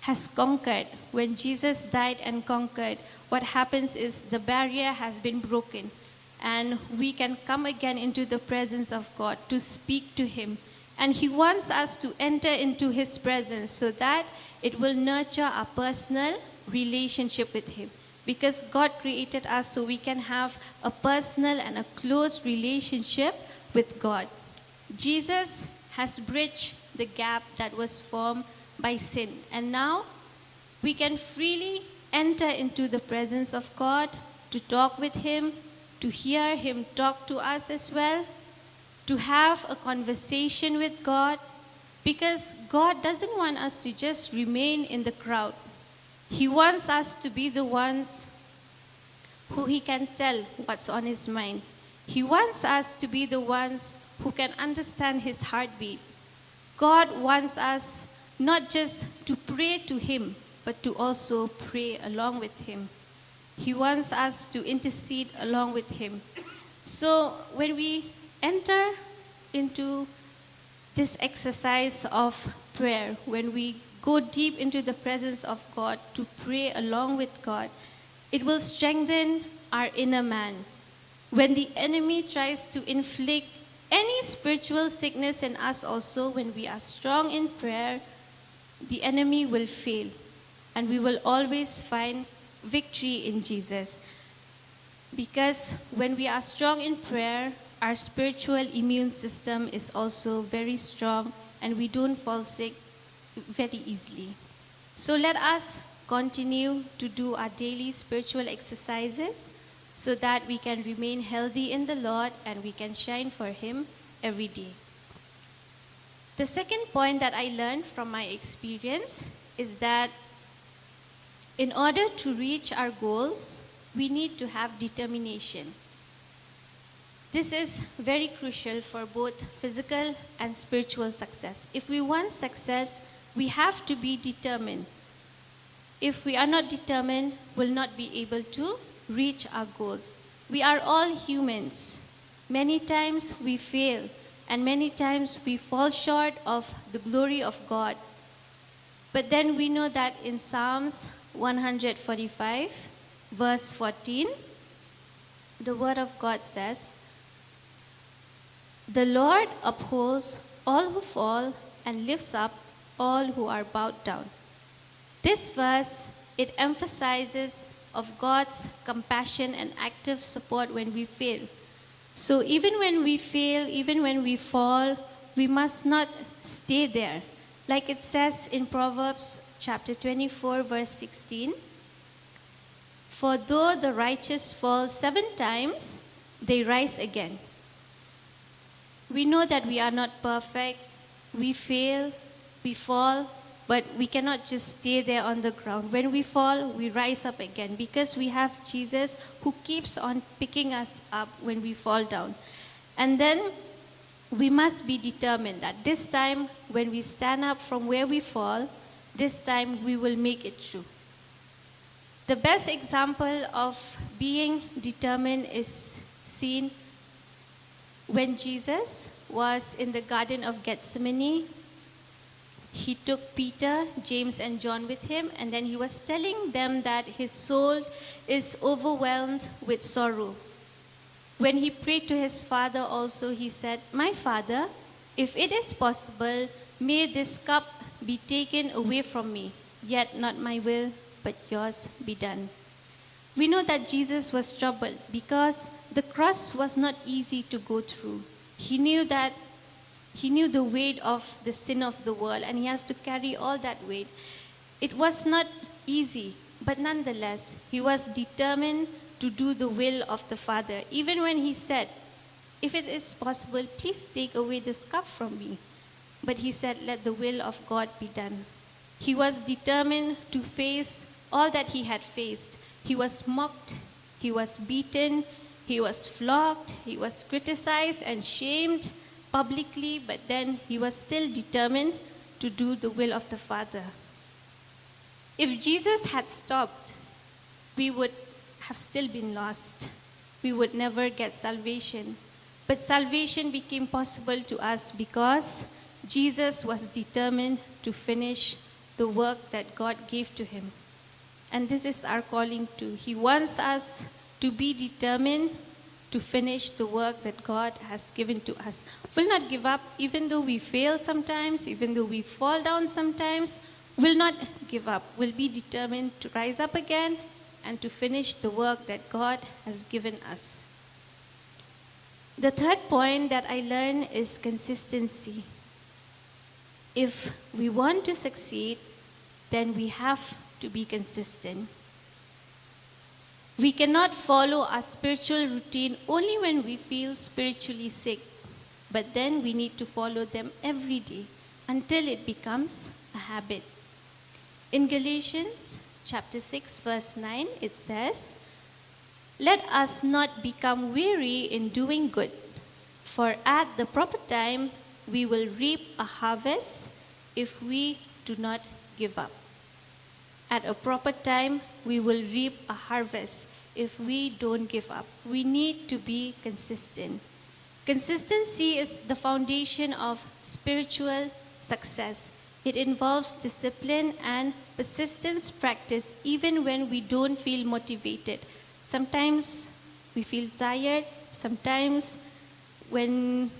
[SPEAKER 2] has conquered, when Jesus died and conquered, what happens is the barrier has been broken. and we can come again into the presence of God to speak to Him. And He wants us to enter into His presence so that it will nurture our personal relationship with Him. Because God created us so we can have a personal and a close relationship with God. Jesus has bridged the gap that was formed by sin. And now we can freely enter into the presence of God to talk with Him, to hear Him talk to us as well, to have a conversation with God, because God doesn't want us to just remain in the crowd. He wants us to be the ones who He can tell what's on His mind. He wants us to be the ones who can understand His heartbeat. God wants us not just to pray to Him, but to also pray along with Him. He wants us to intercede along with Him. So when we enter into this exercise of prayer, when we go deep into the presence of God to pray along with God, it will strengthen our inner man. When the enemy tries to inflict any spiritual sickness in us also, when we are strong in prayer, the enemy will fail. And we will always find victory in Jesus. Because when we are strong in prayer, our spiritual immune system is also very strong and we don't fall sick very easily. So let us continue to do our daily spiritual exercises so that we can remain healthy in the Lord and we can shine for Him every day. The second point that I learned from my experience is that in order to reach our goals, we need to have determination. This is very crucial for both physical and spiritual success. If we want success, we have to be determined. If we are not determined, we'll not be able to reach our goals. We are all humans. Many times we fail, and many times we fall short of the glory of God. But then we know that in Psalms 145, verse 14, the word of God says, "The Lord upholds all who fall and lifts up all who are bowed down." This verse, it emphasizes of God's compassion and active support when we fail. So even when we fail, even when we fall, we must not stay there. Like it says in Proverbs chapter 24, verse 16, "For though the righteous fall 7 times, they rise again." We know that we are not perfect. We fail, we fall, but we cannot just stay there on the ground. When we fall, we rise up again because we have Jesus who keeps on picking us up when we fall down. And then we must be determined that this time when we stand up from where we fall, this time we will make it through. The best example of being determined is seen when Jesus was in the Garden of Gethsemane. He took Peter, James, and John with him, and then he was telling them that his soul is overwhelmed with sorrow. When he prayed to his Father also, he said, "My Father, if it is possible, may this cup be taken away from me, yet not my will, but yours be done." We know that Jesus was troubled because the cross was not easy to go through. He knew the weight of the sin of the world, and he has to carry all that weight. It was not easy, but nonetheless, he was determined to do the will of the Father. Even when he said, "If it is possible, please take away this cup from me." But he said, "Let the will of God be done." He was determined to face all that he had faced. He was mocked, he was beaten, he was flogged, he was criticized and shamed publicly, but then he was still determined to do the will of the Father. If Jesus had stopped, we would have still been lost. We would never get salvation. But salvation became possible to us because Jesus was determined to finish the work that God gave to him. And this is our calling too. He wants us to be determined to finish the work that God has given to us. Will not give up, even though we fail sometimes, even though we fall down sometimes, will not give up, will be determined to rise up again and to finish the work that God has given us. The third point that I learned is consistency. If we want to succeed, then we have to be consistent. We cannot follow our spiritual routine only when we feel spiritually sick, but then we need to follow them every day until it becomes a habit. In Galatians chapter 6 verse 9, it says, "Let us not become weary in doing good, for at the proper time we will reap a harvest if we do not give up." At a proper time, we will reap a harvest if we don't give up. We need to be consistent. Consistency is the foundation of spiritual success. It involves discipline and persistence practice even when we don't feel motivated. Sometimes we feel tired. Sometimes when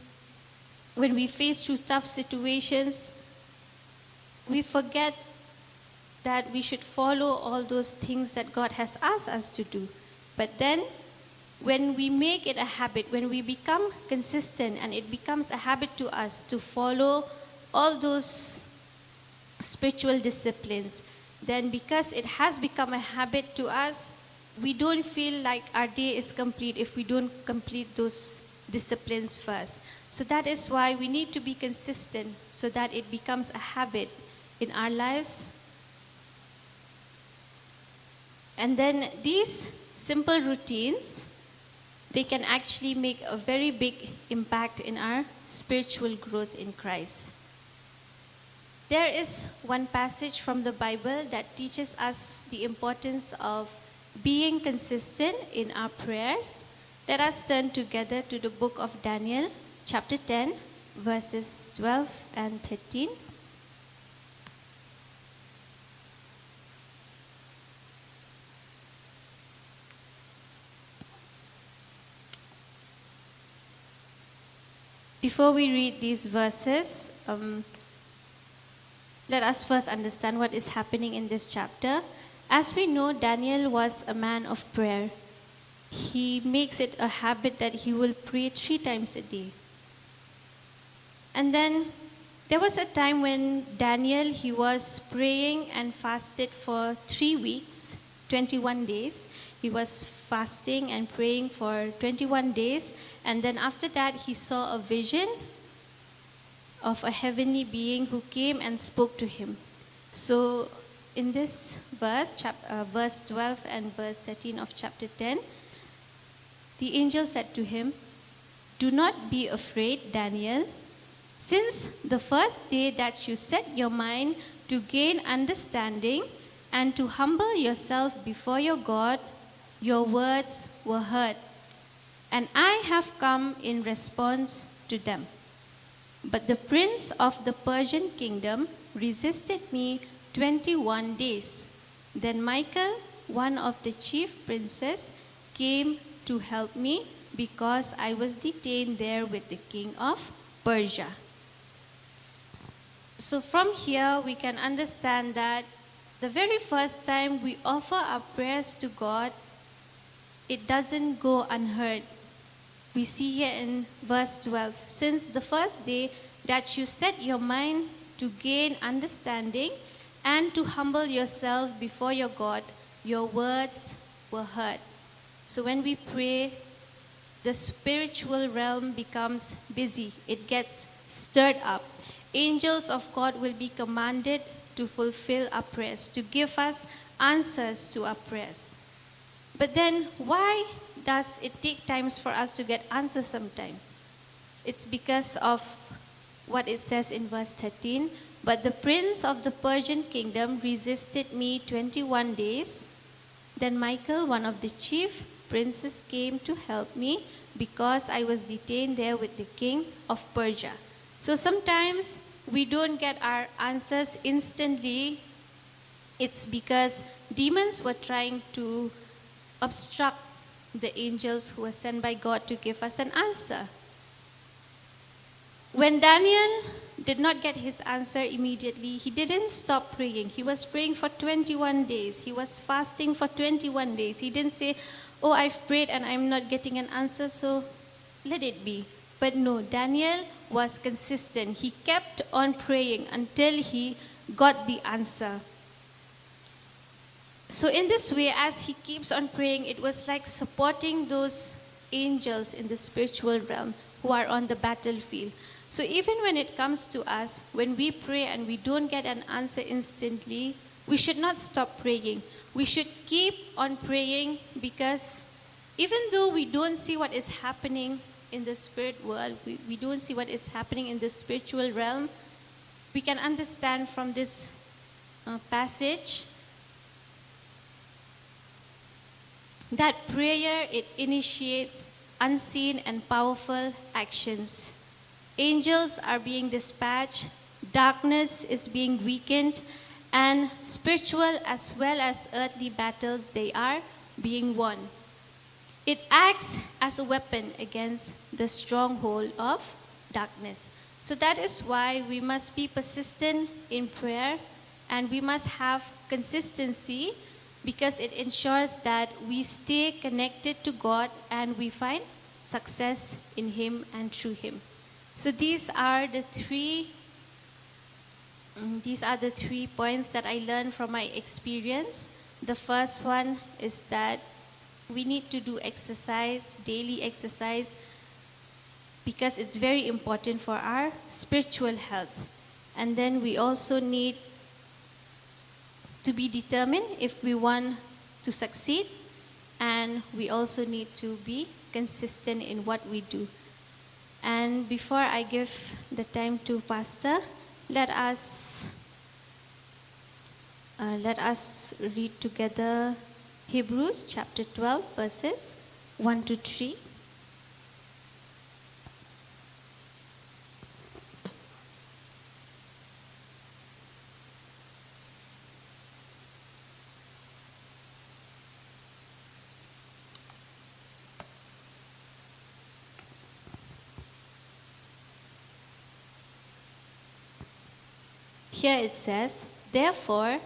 [SPEAKER 2] we face through tough situations, we forget that we should follow all those things that God has asked us to do. But then, when we make it a habit, when we become consistent and it becomes a habit to us to follow all those spiritual disciplines, then because it has become a habit to us, we don't feel like our day is complete if we don't complete those disciplines first. So that is why we need to be consistent so that it becomes a habit in our lives. And then these simple routines, they can actually make a very big impact in our spiritual growth in Christ. There is one passage from the Bible that teaches us the importance of being consistent in our prayers. Let us turn together to the book of Daniel, chapter 10, verses 12 and 13. Before we read these verses, let us first understand what is happening in this chapter. As we know, Daniel was a man of prayer. He makes it a habit that he will pray 3 times a day. And then there was a time when Daniel, he was praying and fasted for 3 weeks, 21 days. He was fasting and praying for 21 days. And then after that, he saw a vision of a heavenly being who came and spoke to him. So in this verse, verse 12 and verse 13 of chapter 10, the angel said to him, "Do not be afraid, Daniel. Since the first day that you set your mind to gain understanding and to humble yourself before your God, your words were heard, and I have come in response to them. But the prince of the Persian kingdom resisted me 21 days. Then Michael, one of the chief princes, came to help me because I was detained there with the king of Persia." So from here we can understand that the very first time we offer our prayers to God, it doesn't go unheard. We see here in verse 12, "Since the first day that you set your mind to gain understanding and to humble yourself before your God, your words were heard." So when we pray, the spiritual realm becomes busy. It gets stirred up. Angels of God will be commanded to fulfill our prayers, to give us answers to our prayers. But then why does it take times for us to get answers sometimes? It's because of what it says in verse 13. "But the prince of the Persian kingdom resisted me 21 days. Then Michael, one of the chief princes, came to help me because I was detained there with the king of Persia." So sometimes we don't get our answers instantly. It's because demons were trying to obstruct the angels who were sent by God to give us an answer. When Daniel did not get his answer immediately, he didn't stop praying. He was praying for 21 days. He was fasting for 21 days. He didn't say, "Oh, I've prayed and I'm not getting an answer, so let it be." But no, Daniel was consistent. He kept on praying until he got the answer. So in this way, as he keeps on praying, it was like supporting those angels in the spiritual realm who are on the battlefield. So even when it comes to us, when we pray and we don't get an answer instantly, we should not stop praying. We should keep on praying, because even though we don't see what is happening in the spirit world, we don't see what is happening in the spiritual realm, we can understand from this passage that prayer, it initiates unseen and powerful actions. Angels are being dispatched, darkness is being weakened, and spiritual as well as earthly battles, they are being won. It acts as a weapon against the stronghold of darkness. So that is why we must be persistent in prayer, and we must have consistency, because it ensures that we stay connected to God and we find success in Him and through Him. So these are the three points that I learned from my experience. The first one is that we need to do exercise, daily exercise, because it's very important for our spiritual health. And then we also need to be determined if we want to succeed, and we also need to be consistent in what we do. And before I give the time to Pastor, let us read together Hebrews chapter 12, verses 1 to 3. Here it says, "Therefore,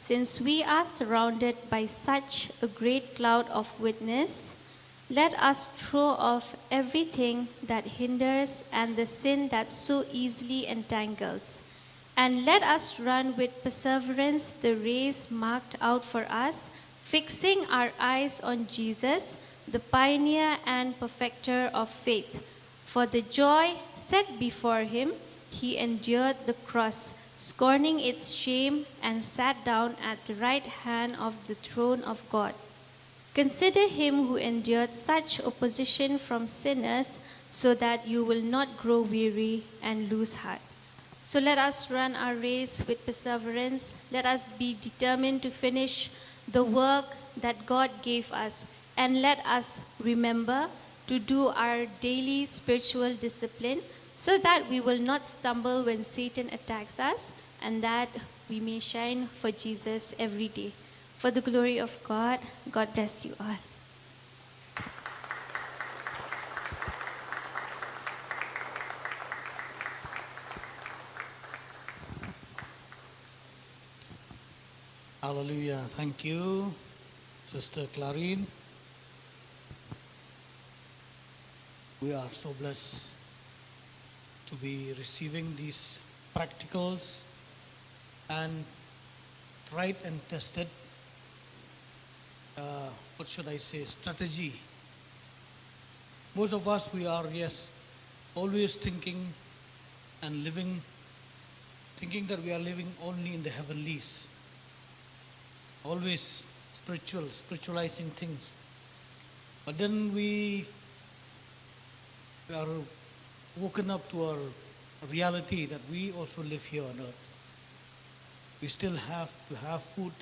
[SPEAKER 2] since we are surrounded by such a great cloud of witness, let us throw off everything that hinders and the sin that so easily entangles, and let us run with perseverance the race marked out for us, fixing our eyes on Jesus, the pioneer and perfecter of faith. For the joy set before him, he endured the cross, scorning its shame, and sat down at the right hand of the throne of God. Consider him who endured such opposition from sinners, so that you will not grow weary and lose heart." So let us run our race with perseverance. Let us be determined to finish the work that God gave us. And let us remember to do our daily spiritual discipline, so that we will not stumble when Satan attacks us, and that we may shine for Jesus every day. For the glory of God, God bless you all.
[SPEAKER 3] Hallelujah. Thank you, Sister Clarine. We are so blessed to be receiving these practicals and tried and tested, strategy. Most of us, we are, yes, always thinking and living, thinking that we are living only in the heavenlies. Always spiritualizing things. But then we are woken up to our reality that we also live here on earth. We still have to have food,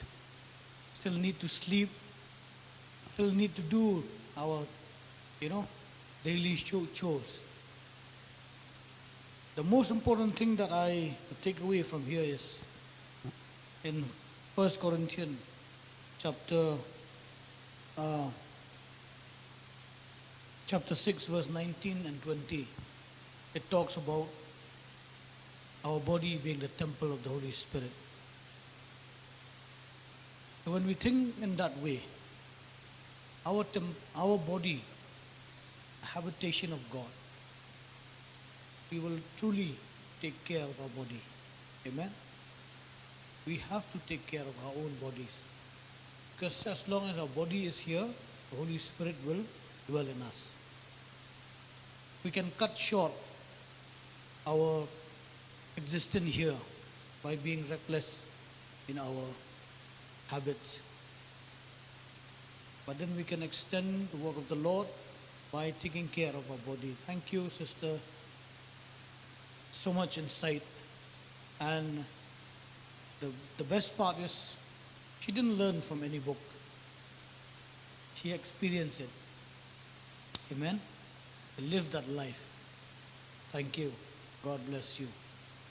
[SPEAKER 3] still need to sleep, still need to do our, daily chores. The most important thing that I take away from here is in 1 Corinthians chapter chapter 6, verse 19 and 20, it talks about our body being the temple of the Holy Spirit. And when we think in that way, our body, a habitation of God, we will truly take care of our body. Amen? We have to take care of our own bodies. Because as long as our body is here, the Holy Spirit will dwell in us. We can cut short our existence here by being reckless in our habits. But then we can extend the work of the Lord by taking care of our body. Thank you, sister. So much insight. And the best part is she didn't learn from any book. She experienced it. Amen? She lived that life. Thank you. God bless you.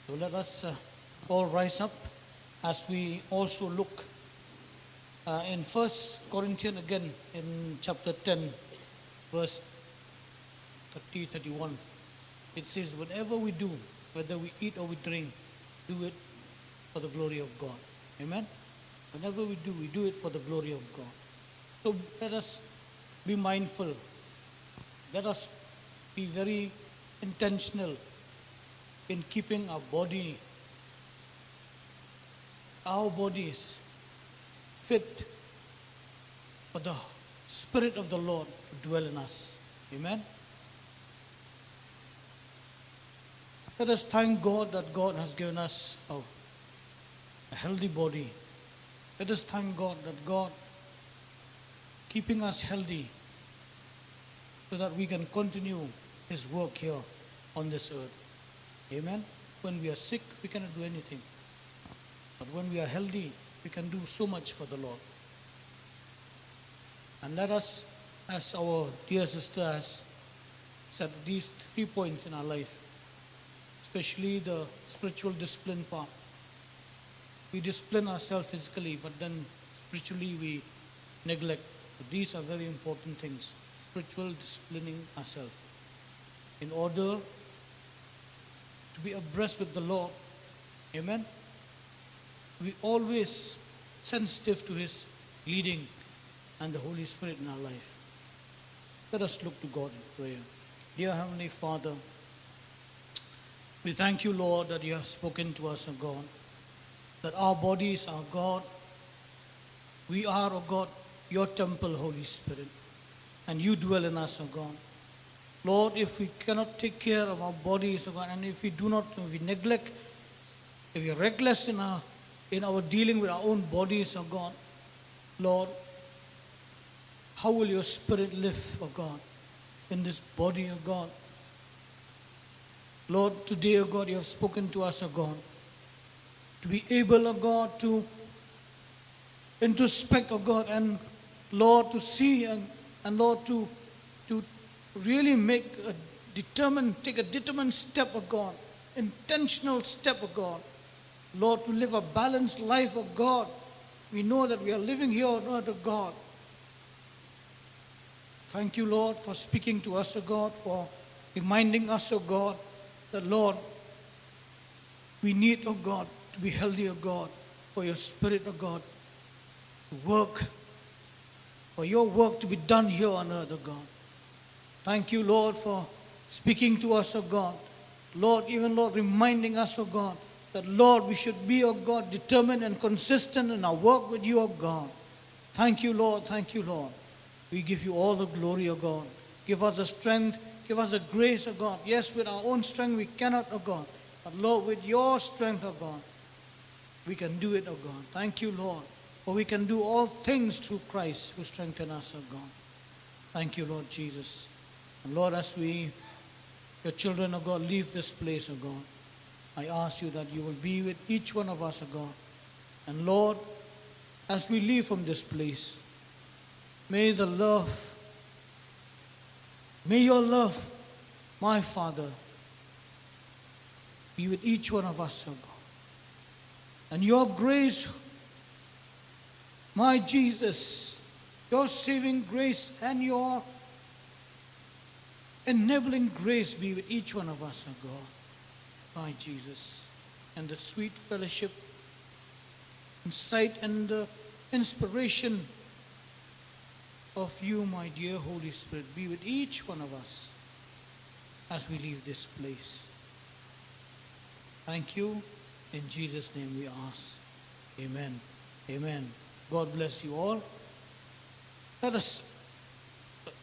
[SPEAKER 3] So let us all rise up as we also look in 1 Corinthians again in chapter 10, verse 30, 31. It says, whatever we do, whether we eat or we drink, do it for the glory of God. Amen? Whenever we do it for the glory of God. So let us be mindful. Let us be very intentional in keeping our bodies fit for the Spirit of the Lord to dwell in us. Amen? Let us thank God that God has given us a healthy body. Let us thank God that God keeping us healthy so that we can continue His work here on this earth. Amen? When we are sick, we cannot do anything. But when we are healthy, we can do so much for the Lord. And let us, as our dear sister has said, these 3 points in our life, especially the spiritual discipline part. We discipline ourselves physically, but then spiritually we neglect. So these are very important things. Spiritual disciplining ourselves. In order to be abreast with the Lord. Amen? We always sensitive to His leading and the Holy Spirit in our life. Let us look to God in prayer. Dear Heavenly Father, we thank you, Lord, that you have spoken to us, O God, that our bodies are God. We are, O God, your temple, Holy Spirit, and you dwell in us, O God. Lord, if we cannot take care of our bodies, O God, and if we neglect, if we are reckless in our dealing with our own bodies, O God, Lord, how will your Spirit live, O God, in this body, O God? Lord, today, O God, you have spoken to us, O God, to be able, O God, to introspect, O God, and Lord, to see and Lord, to really take a determined step, O God, intentional step, O God. Lord, to live a balanced life, O God. We know that we are living here on earth, O God. Thank you, Lord, for speaking to us, O God, for reminding us, O God, that, Lord, we need, O God, to be healthy, O God, for your Spirit, O God, to work, for your work to be done here on earth, O God. Thank you, Lord, for speaking to us, O God. Lord, even, Lord, reminding us, O God, that, Lord, we should be, O God, determined and consistent in our work with you, O God. Thank you, Lord. Thank you, Lord. We give you all the glory, O God. Give us the strength. Give us the grace, O God. Yes, with our own strength we cannot, O God. But, Lord, with your strength, O God, we can do it, O God. Thank you, Lord. For we can do all things through Christ who strengthens us, O God. Thank you, Lord Jesus. And Lord, as we, your children, O God, leave this place, O God, I ask you that you will be with each one of us, O God. And Lord, as we leave from this place, may your love, my Father, be with each one of us, O God. And your grace, my Jesus, your saving grace and your enabling grace be with each one of us, O God, by Jesus. And the sweet fellowship, insight, and the inspiration of you, my dear Holy Spirit, be with each one of us as we leave this place. Thank you. In Jesus' name we ask. Amen. Amen. God bless you all. Let us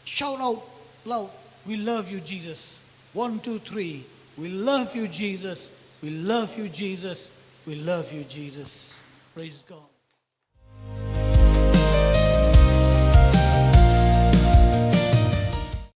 [SPEAKER 3] shout out loud, we love you, Jesus. 1, 2, 3. We love you, Jesus. We love you, Jesus. We love you, Jesus. Praise God.